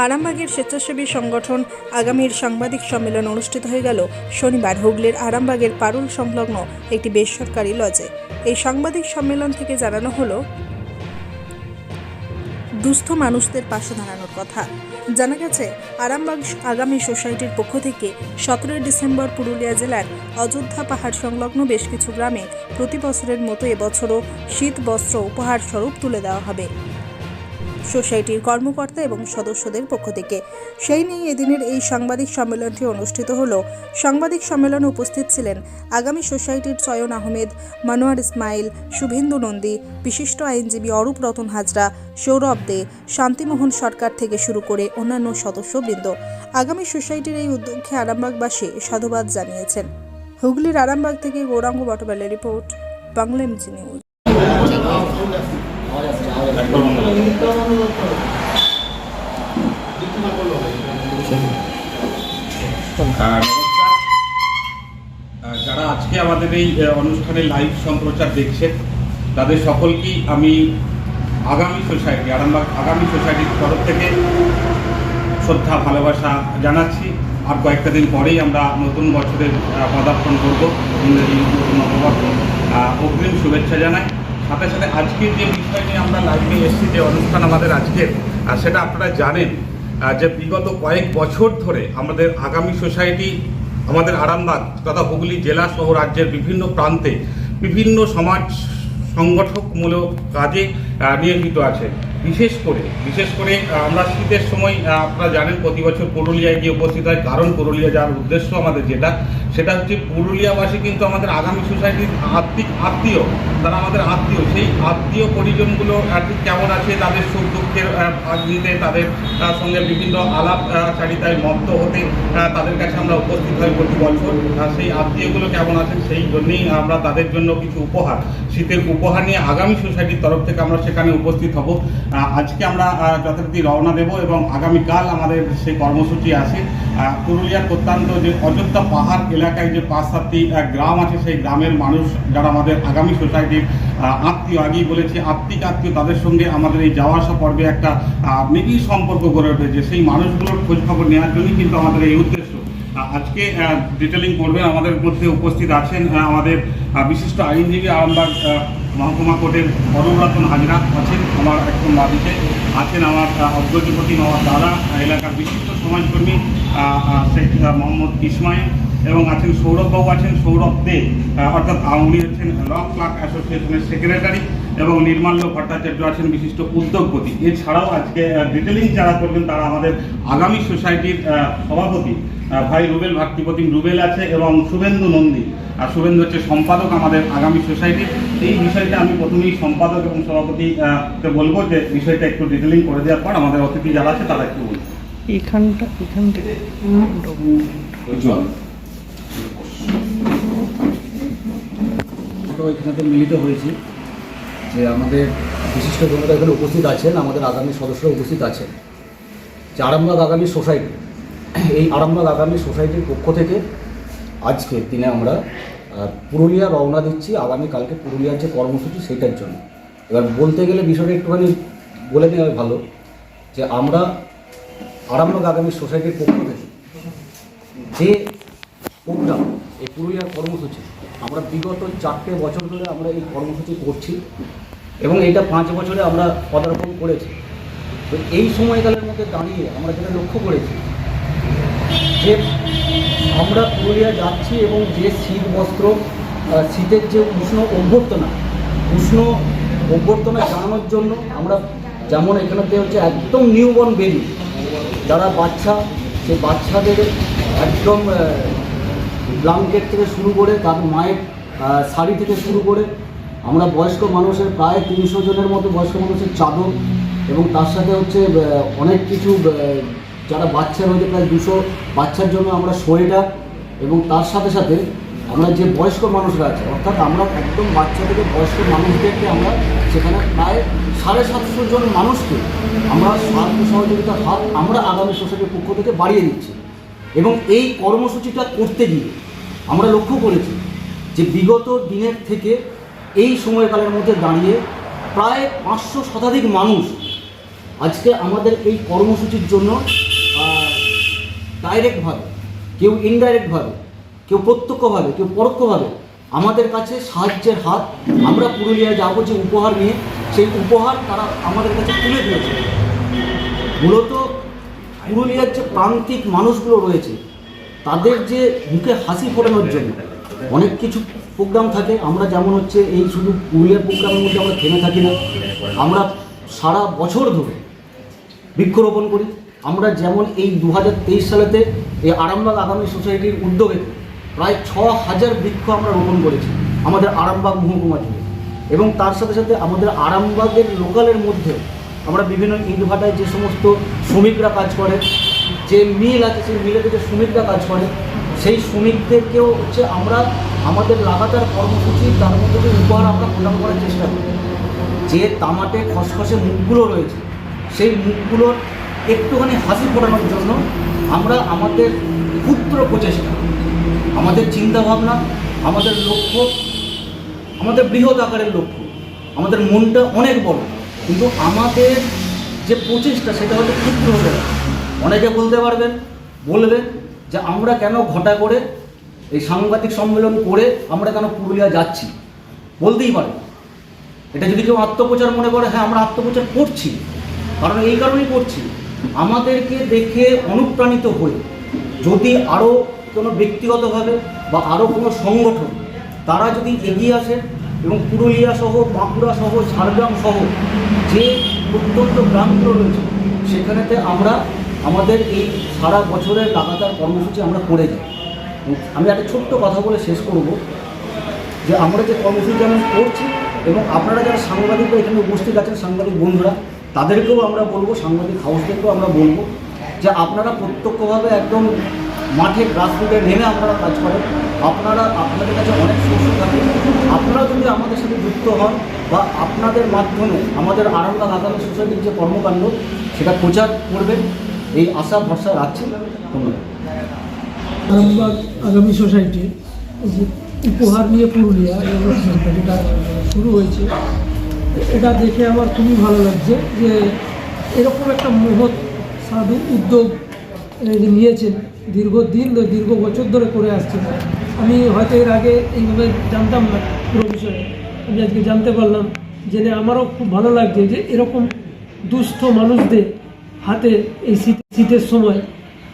আরামবাগের স্বেচ্ছাসেবী সংগঠন আগামীর সাংবাদিক সম্মেলন অনুষ্ঠিত হয়ে গেল শনিবার হুগলির আরামবাগের পারুল সংলগ্ন একটি বেসরকারি লজে। এই সাংবাদিক সম্মেলন থেকে জানানো হলো দুস্থ মানুষদের পাশে দাঁড়ানোর কথা। জানা গেছে, আরামবাগ আগামী সোসাইটির পক্ষ থেকে 17 ডিসেম্বর পুরুলিয়া জেলার অযোধ্যা পাহাড় সংলগ্ন বেশ কিছু গ্রামে প্রতি বছরের মতো এবছরও শীত বস্ত্র উপহার স্বরূপ তুলে দেওয়া হবে সোসাইটির কর্মকর্তা এবং সদস্যদের পক্ষ থেকে। সেই নিয়ে এদিনের এই সাংবাদিক সম্মেলনটি অনুষ্ঠিত হলো। সাংবাদিক সম্মেলনে উপস্থিত ছিলেন আগামী সোসাইটির চয়ন আহমেদ, মনোয়ার ইসমাইল, শুভেন্দু নন্দী, বিশিষ্ট আইনজীবী অরূপ রতন হাজরা, সৌরভ দে, শান্তিমোহন সরকার থেকে শুরু করে অন্যান্য সদস্যবৃন্দ। আগামী সোসাইটির এই উদ্যোগকে আরামবাগবাসী সাধুবাদ জানিয়েছেন। হুগলির আরামবাগ থেকে গৌরাঙ্গ বটবেলের রিপোর্ট, বাংলা এমজি নিউজ। যারা আজকে আমাদের এই অনুষ্ঠানে লাইভ সম্প্রচার দেখছেন, তাদের সকলকেই আমি আগামী সোসাইটি আরামবাগ আগামী সোসাইটির তরফ থেকে শ্রদ্ধা ভালোবাসা জানাচ্ছি। আর কয়েকটা দিন পরেই আমরা নতুন বছরের পদার্পণ করব, ইংরেজি নতুন নববর্ষ। অগ্রিম শুভেচ্ছা জানাই। সাথে সাথে আজকের যে বিষয় নিয়ে আমরা লাইভে এসেছি, যে অনুষ্ঠান আমাদের আজকের, সেটা আপনারা জানেন যে বিগত কয়েক বছর ধরে আমাদের আগামী সোসাইটি আমাদের আরামবাগ তথা হুগলি জেলা সহ রাজ্যের বিভিন্ন প্রান্তে বিভিন্ন সমাজ সংগঠকমূলক কাজে নিয়োজিত আছে। বিশেষ করে আমরা শীতের সময় আপনারা জানেন প্রতি বছর পুরুলিয়ায় গিয়ে উপস্থিত হয়, কারণ পুরুলিয়া যাওয়ার উদ্দেশ্য আমাদের সেটা হচ্ছে পুরুলিয়াবাসী কিন্তু আমাদের আগামী সোসাইটির আত্মীয়, তারা আমাদের আত্মীয়। সেই আত্মীয় পরিজনগুলো ঠিক কেমন আছে, তাদের সুখ দুঃখের ভাগ নিতে, তাদের সঙ্গে বিভিন্ন আলাপচারিতায় মত্ত হতে তাদের কাছে আমরা উপস্থিত হই প্রতি বছর। সেই আত্মীয়গুলো কেমন আছেন, সেই জন্যেই আমরা তাদের জন্য কিছু উপহার, শীতের উপহার নিয়ে আগামী সোসাইটির তরফ থেকে আমরা সেখানে উপস্থিত হব। আজকে আমরা যথারীতি রওনা দেব এবং আগামীকাল আমাদের সেই কর্মসূচি আছে। পুরুলিয়ার প্রত্যন্ত যে অযোধ্যা পাহাড় এলাকায় যে 5-7টি গ্রাম আছে, সেই গ্রামের মানুষ যারা আমাদের আগামী সোসাইটির আত্মীয়, আগেই বলেছি আত্মীয়, তাদের সঙ্গে আমাদের এই যাওয়া আসা পর্বে একটা নিবিড় সম্পর্ক গড়ে উঠেছে। সেই মানুষগুলোর খোঁজ খবর নেওয়ার জন্যই কিন্তু আমাদের এই উদ্দেশ্য। আজকে ডিটেলিং করবেন, আমাদের মধ্যে উপস্থিত আছেন আমাদের বিশিষ্ট আইনজীবী আরামবাগ মহকুমা কোর্টের অরূপ রতন হাজরা আছেন, আমার একদম বাদিকে আছেন আমার অগ্রজপতি, আমার দাদা, এলাকার বিশিষ্ট সমাজকর্মী শেখ মোহাম্মদ ইসমাইল, এবং আছেন সৌরভবাবু, আছেন সৌরভ দে, অর্থাৎ উনি হচ্ছেন ল ক্লার্ক অ্যাসোসিয়েশনের সেক্রেটারি, এবং নির্মাল্য ভট্টাচার্য আছেন বিশিষ্ট উদ্যোগপতি। এছাড়াও আজকে ডিটেলিং যারা করবেন তারা আমাদের আগামী সোসাইটির সভাপতি ভাই রুবেল ভাতৃপ্রতিম রুবেল আছে, এবং শুভেন্দু নন্দী, আর শুভেন্দু হচ্ছে সম্পাদক আমাদের আগামী সোসাইটির। এই বিষয়টা আমি প্রথমেই সম্পাদক এবং সভাপতিকে বলবো যে বিষয়টা একটু ডিটেলিং করে দেওয়ার পর আমাদের অতিথি যারা আছে তারা একটু বলবো। এখান থেকে এখানে মিলিত হয়েছি যে আমাদের বিশিষ্ট জনতা এখানে উপস্থিত আছেন, আমাদের আগামী সদস্যরা উপস্থিত আছেন, যে আরামবাগ আগামী সোসাইটি, এই আরামবাগ আগামী সোসাইটির পক্ষ থেকে আজকের দিনে আমরা পুরুলিয়া রওনা দিচ্ছি আগামীকালকে পুরুলিয়ার যে কর্মসূচি সেটার জন্য। এবার বলতে গেলে বিষয়টা একটুখানি বলে নেওয়া ভালো যে আমরা আরামবাগ আগামী সোসাইটির পক্ষ থেকে যে প্রোগ্রাম, এই পুরুলিয়ার কর্মসূচি, আমরা বিগত 4টে বছর ধরে আমরা এই কর্মসূচি করছি এবং এইটা 5 বছরে আমরা পদার্পণ করেছি। তো এই সময়কালের মধ্যে দাঁড়িয়ে আমরা যেটা লক্ষ্য করেছি যে আমরা পুরুলিয়া যাচ্ছি এবং যে শীত বস্ত্র, শীতের যে উষ্ণ অভ্যর্থনা জানানোর জন্য আমরা, যেমন এখানেতে হচ্ছে একদম নিউবর্ন বেবি যারা বাচ্চা, সেই বাচ্চাদের একদম ব্ল্যাঙ্কেট থেকে শুরু করে তার মায়ের শাড়ি থেকে শুরু করে আমরা বয়স্ক মানুষের প্রায় 300 জনের মতো বয়স্ক মানুষের চাদর, এবং তার সাথে হচ্ছে অনেক কিছু, যারা বাচ্চা রয়েছে প্রায় 200 বাচ্চার জন্য আমরা সোয়েটার, এবং তার সাথে সাথে আমরা যে বয়স্ক মানুষরা আছে, অর্থাৎ আমরা একদম বাচ্চা থেকে বয়স্ক মানুষদেরকে আমরা সেখানে প্রায় 750 জন মানুষকে আমরা সাহায্য সহযোগিতার হাত আমরা আগামী সোসাইটির পক্ষ থেকে বাড়িয়ে দিচ্ছি। এবং এই কর্মসূচিটা করতে গিয়ে আমরা লক্ষ্য করেছি যে বিগত দিনের থেকে এই সময়কালের মধ্যে দাঁড়িয়ে প্রায় 500 শতাধিক মানুষ আজকে আমাদের এই কর্মসূচির জন্য ডাইরেক্টভাবে, কেউ ইনডাইরেক্টভাবে, কেউ প্রত্যক্ষভাবে, কেউ পরোক্ষভাবে আমাদের কাছে সাহায্যের হাত, আমরা পুরুলিয়ায় যাবো যে উপহার নিয়ে, সেই উপহার তারা আমাদের কাছে তুলে দিয়েছে। মূলত পুরুলিয়ার যে প্রান্তিক মানুষগুলো রয়েছে তাদের যে মুখে হাসি ফোটানোর জন্য অনেক কিছু প্রোগ্রাম থাকে। আমরা যেমন হচ্ছে এই শুধু পুরুলিয়ার প্রোগ্রামের মধ্যে আমরা থেমে থাকি না, আমরা সারা বছর ধরে বৃক্ষরোপণ করি। আমরা যেমন এই 2023 সালেতে এই আরামবাগ আগামী সোসাইটির উদ্যোগে প্রায় 6000 বৃক্ষ আমরা রোপণ করেছি আমাদের আরামবাগ মহকুমা জুড়ে। এবং তার সাথে সাথে আমাদের আরামবাগের লোকালের মধ্যে আমরা বিভিন্ন ইটভাটায় যে সমস্ত শ্রমিকরা কাজ করে, যে মিল আছে সেই মিলেতে যে শ্রমিকরা কাজ করে, সেই শ্রমিকদেরকেও হচ্ছে আমরা আমাদের লাগাতার কর্মসূচি তার মধ্যে যে উপহার আমরা প্রদান করার চেষ্টা করি। যে তামাটে খসখসে মুখগুলো রয়েছে সেই মুখগুলোর একটুখানি হাসি ফোটানোর জন্য আমরা আমাদের ক্ষুদ্র প্রচেষ্টা, আমাদের চিন্তাভাবনা, আমাদের লক্ষ্য, আমাদের বৃহৎ আকারের লক্ষ্য, আমাদের মনটা অনেক বড়, কিন্তু আমাদের যে প্রচেষ্টা সেটা হয়তো ক্ষুদ্র হতে পারে। অনেকে বলতে পারবেন, বলবেন যে আমরা কেন ঘটা করে এই সাংবাদিক সম্মেলন করে আমরা কেন পুরুলিয়া যাচ্ছি, বলতেই পারে। এটা যদি কেউ আত্মপ্রচার মনে করে, হ্যাঁ আমরা আত্মপ্রচার করছি, কারণ এই কারণেই করছি আমাদেরকে দেখে অনুপ্রাণিত হয়ে যদি আরও কোনো ব্যক্তিগতভাবে বা আরও কোনো সংগঠন তারা যদি এগিয়ে আসে এবং পুরুলিয়া সহ, বাঁকুড়া সহ, ঝাড়গ্রাম সহ যে প্রত্যন্ত গ্রামগুলো রয়েছে সেখানেতে আমরা আমাদের এই সারা বছরের লাগাতার কর্মসূচি আমরা করে যাই। আমি একটা ছোট্ট কথা বলে শেষ করব যে আমরা যে কর্মসূচি আমরা করছি এবং আপনারা যারা সাংবাদিকরা এখানে উপস্থিত আছেন, সাংবাদিক বন্ধুরা, তাদেরকেও আমরা বলবো, সাংবাদিক হাউসদেরকেও আমরা বলবো যে আপনারা প্রত্যক্ষভাবে একদম মাঠে গ্রাসরুটে নেমে আপনারা কাজ করেন। আপনাদের কাছে অনেক সোর্স থাকে, আপনারা যদি আমাদের সাথে যুক্ত হন বা আপনাদের মাধ্যমে আমাদের আরামবাগ আগামী সোসাইটির যে কর্মকাণ্ড সেটা প্রচার করবেন, এই আশা ভরসা রাখছি। ধন্যবাদ। আরামবাগ আগামী সোসাইটি যে উপহার নিয়ে পুরুলিয়া এই অনুষ্ঠানটা যেটা শুরু হয়েছে, এটা দেখে আমার খুবই ভালো লাগছে যে এরকম একটা মহৎ সাধু উদ্যোগ নিয়েছেন, দীর্ঘ বছর ধরে করে আসছেন। আমি হয়তো এর আগে এইভাবে জানতাম না পুরো বিষয়ে, আমি আজকে জানতে পারলাম, জেনে আমারও খুব ভালো লাগছে যে এরকম দুস্থ মানুষদের হাতে এই শীতের সময়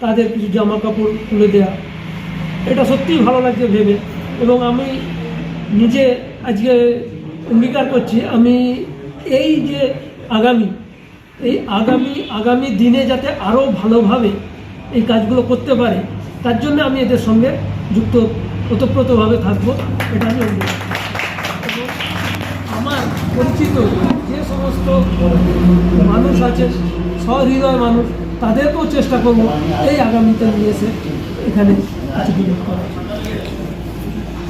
তাদের কিছু জামা কাপড় তুলে দেওয়া, এটা সত্যিই ভালো লাগছে ভেবে। এবং আমি নিজে আজকে অঙ্গীকার করছি, আমি এই যে আগামী দিনে যাতে আরও ভালোভাবে এই কাজগুলো করতে পারে, তার জন্য আমি এদের সঙ্গে যুক্ত ওতপ্রোতভাবে থাকবো, এটা আমি অঙ্গীকার করছি। এবং আমার পরিচিত যে সমস্ত মানুষ আছে, সহৃদয় মানুষ, তাদেরকেও চেষ্টা করবো এই আগামীতে নিয়ে এসে এখানে কিছু বিনিয়োগ করা।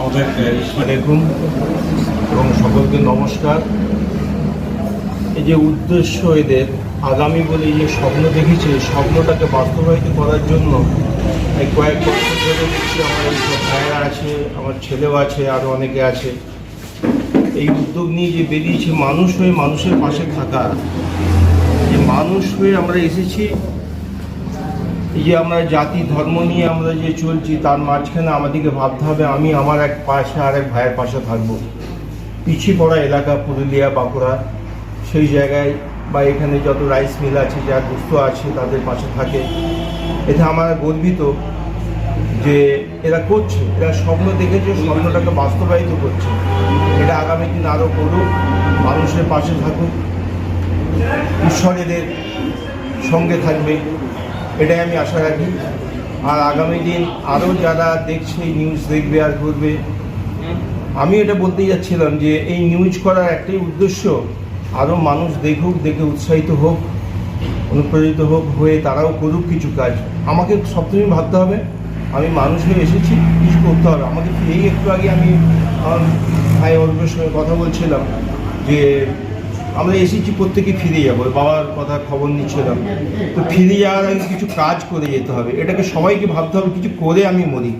আসসালামাইকুম এবং সকলকে নমস্কার। এই যে উদ্দেশ্য এদের আগামী বলে যে স্বপ্ন দেখেছে, স্বপ্নটাকে বাস্তবায়িত করার জন্য এই কয়েক বছর ধরে দেখছি আমার এই সব ভাইয়েরা আছে, আমার ছেলেও আছে, আরও অনেকে আছে। এই উদ্যোগ নিয়ে যে বেরিয়েছে মানুষ হয়ে মানুষের পাশে থাকা, যে মানুষ হয়ে আমরা এসেছি, এই যে আমরা জাতি ধর্ম নিয়ে আমরা যে চলছি তার মাঝখানে আমাদেরকে ভাবতে হবে আমি আমার এক পাশে আর এক ভাইয়ের পাশে থাকবো। পিছিয়ে পড়া এলাকা পুরুলিয়া, বাঁকুড়া, সেই জায়গায় বা এখানে যত রাইস মিল আছে, যারা দুস্থ আছে তাদের পাশে থাকে। এতে আমরা গর্বিত যে এরা করছে, এরা স্বপ্ন দেখেছে, স্বপ্নটাকে বাস্তবায়িত করছে। এটা আগামী দিন আরও করুক, মানুষের পাশে থাকুক, ঈশ্বর এদের সঙ্গে থাকবে, এটাই আমি আশা রাখি। আর আগামী দিন আরও যারা দেখছে এই নিউজ দেখবে আর করবে। আমি এটা বলতে যাচ্ছিলাম যে এই নিউজ করার একটাই উদ্দেশ্য, আরও মানুষ দেখুক, দেখে উৎসাহিত হোক, অনুপ্রাণিত হোক, হয়ে তারাও করুক কিছু কাজ। আমাকে সবসময় ভাবতে হবে আমি মানুষ হয়ে এসেছি, কিছু করতে হবে আমাকে। এই একটু আগে আমি আমার ভাই অর্বের সঙ্গে কথা বলছিলাম যে আমরা এসেছি প্রত্যেকে ফিরে যাবো, বাবার কথা খবর নিচ্ছিলাম, তো ফিরে যাওয়ার আগে কিছু কাজ করে যেতে হবে। এটাকে সবাইকে ভাবতে হবে কিছু করে আমি মরি,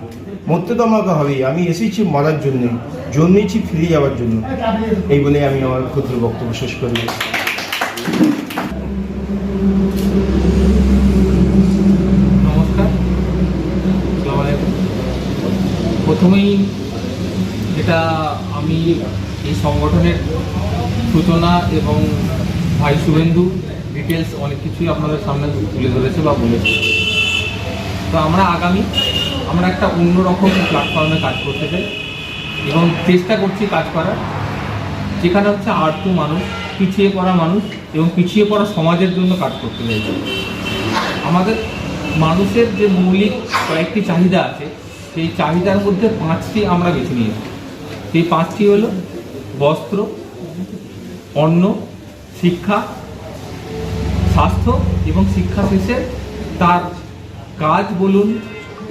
মরতে তো আমাকে হবেই, আমি এসেছি মরার জন্যে, জন্মেছি ফিরে যাওয়ার জন্য। এই বলে আমি আমার ক্ষুদ্র বক্তব্য শেষ করব। প্রথমেই এটা আমি এই সংগঠনের সূচনা এবং ভাই শুভেন্দু ডিটেলস অনেক কিছুই আপনাদের সামনে তুলে ধরেছে বা বলেছে। তো আমরা একটা অন্যরকম প্ল্যাটফর্মে কাজ করতে চাই এবং চেষ্টা করছি কাজ করার, যেখানে হচ্ছে আর্থ মানুষ, পিছিয়ে পড়া মানুষ এবং পিছিয়ে পড়া সমাজের জন্য কাজ করতে চাইছি। আমাদের মানুষের যে মৌলিক কয়েকটি চাহিদা আছে, সেই চাহিদার মধ্যে 5টি আমরা বেছে নিয়েছি। সেই 5টি হলো বস্ত্র, অন্ন, শিক্ষা, স্বাস্থ্য এবং শিক্ষা শেষে তার কাজ বলুন,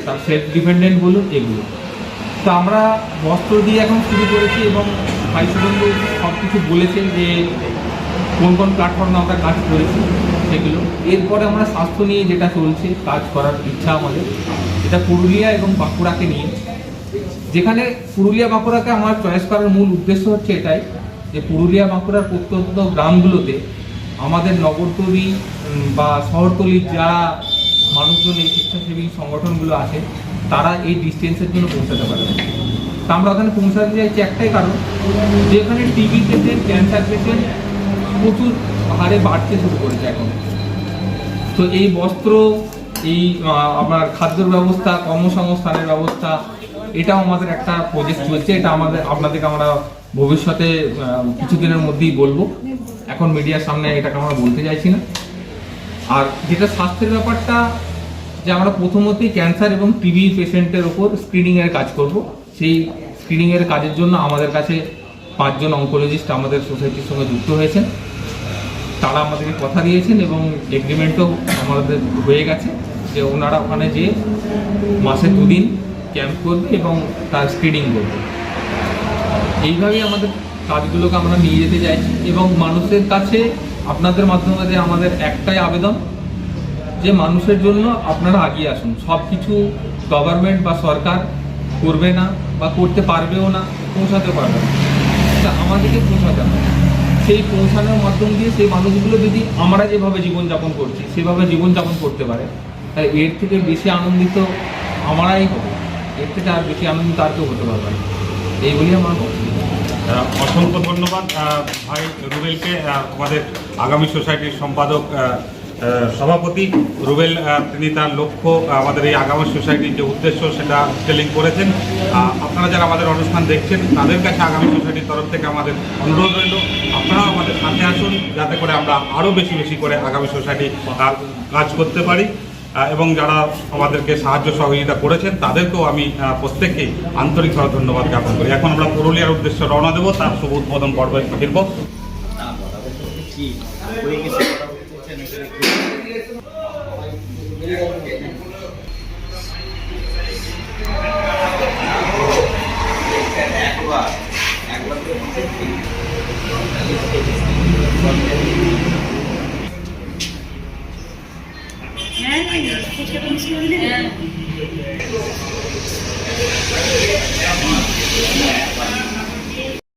তার সেলফ ডিপেন্ডেন্ট বলুন, এগুলো। তো আমরা বস্ত্র দিয়ে এখন শুরু করেছি এবং ভাই শুভেন্দু সব কিছু বলেছেন যে কোন কোন প্ল্যাটফর্মে আমরা কাজ করেছি সেগুলো। এরপরে আমরা স্বাস্থ্য নিয়ে যেটা চলছে কাজ করার ইচ্ছা আমাদের, এটা পুরুলিয়া এবং বাঁকুড়াকে নিয়ে, যেখানে পুরুলিয়া বাঁকুড়াকে আমার চয়েস করার মূল উদ্দেশ্য হচ্ছে এটাই যে পুরুলিয়া বাঁকুড়ার প্রত্যন্ত গ্রামগুলোতে আমাদের নগরতলি বা শহরতলির যারা মানুষজন, এই স্বেচ্ছাসেবী সংগঠনগুলো আছে, তারা এই ডিস্টেন্সের জন্য পৌঁছাতে পারে। তা আমরা ওখানে পৌঁছাতে চাইছি একটাই কারণ, যে এখানে টিবি পেশেন্ট, ক্যান্সার পেশেন্ট প্রচুর হারে বাড়তে শুরু করেছে এখন। তো এই বস্ত্র, এই আপনার খাদ্যের ব্যবস্থা, কর্মসংস্থানের ব্যবস্থা, এটাও আমাদের একটা প্রজেক্ট চলছে। এটা আপনাদেরকে আমরা ভবিষ্যতে কিছুদিনের মধ্যেই বলবো, এখন মিডিয়ার সামনে এটাকে আমরা বলতে চাইছি না। আর যেটা স্বাস্থ্যের ব্যাপারটা, যে আমরা প্রথমতই ক্যান্সার এবং টিবি পেশেন্টের ওপর স্ক্রিনিংয়ের কাজ করব। সেই স্ক্রিনিংয়ের কাজের জন্য আমাদের কাছে 5 জন অঙ্কোলজিস্ট আমাদের সোসাইটির সঙ্গে যুক্ত হয়েছেন। তারা আমাদেরকে কথা দিয়েছেন এবং এগ্রিমেন্টও আমাদের হয়ে গেছে যে ওনারা ওখানে যেয়ে মাসে 2 দিন ক্যাম্প করবে এবং তার স্ক্রিনিং করবে। এইভাবেই আমাদের কাজগুলোকে আমরা নিয়ে যেতে চাইছি এবং মানুষের কাছে আপনাদের মাধ্যমে আমাদের একটাই আবেদন, যে মানুষের জন্য আপনারা এগিয়ে আসুন। সব কিছু গভর্নমেন্ট বা সরকার করবে না বা করতে পারবেও না, পৌঁছাতে পারবে না, তা আমাদেরকে পৌঁছাতে হবে। সেই পৌঁছানোর মাধ্যম দিয়ে সেই মানুষগুলো যদি আমরা যেভাবে জীবনযাপন করছি সেভাবে জীবনযাপন করতে পারে, তাই এর থেকে বেশি আনন্দিত আমরাই হব। এর থেকে আর বেশি আনন্দিত আর কেউ হতে পারবে না। এই বলি আমার অসংখ্য ধন্যবাদ ভাই রুবেলকে, আমাদের আগামী সোসাইটির সম্পাদক সভাপতি রুবেল। তিনি তার লক্ষ্য, আমাদের এই আগামী সোসাইটির যে উদ্দেশ্য সেটা টেলিং করেছেন। আপনারা যারা আমাদের অনুষ্ঠান দেখছেন তাদের কাছে আগামী সোসাইটির তরফ থেকে আমাদের অনুরোধ রইল, আপনারাও আমাদের সাথে আসুন, যাতে করে আমরা আরও বেশি বেশি করে আগামী সোসাইটি কাজ করতে পারি। এবং যারা আমাদেরকে সাহায্য সহযোগিতা করেছেন তাদেরকেও আমি প্রত্যেককেই আন্তরিকভাবে ধন্যবাদ জ্ঞাপন করি। এখন আমরা পুরুলিয়ার উদ্দেশ্যে রওনা দেবো, তার শুভ উদ্বোধন পর্বে ফিরব। হ্যাঁ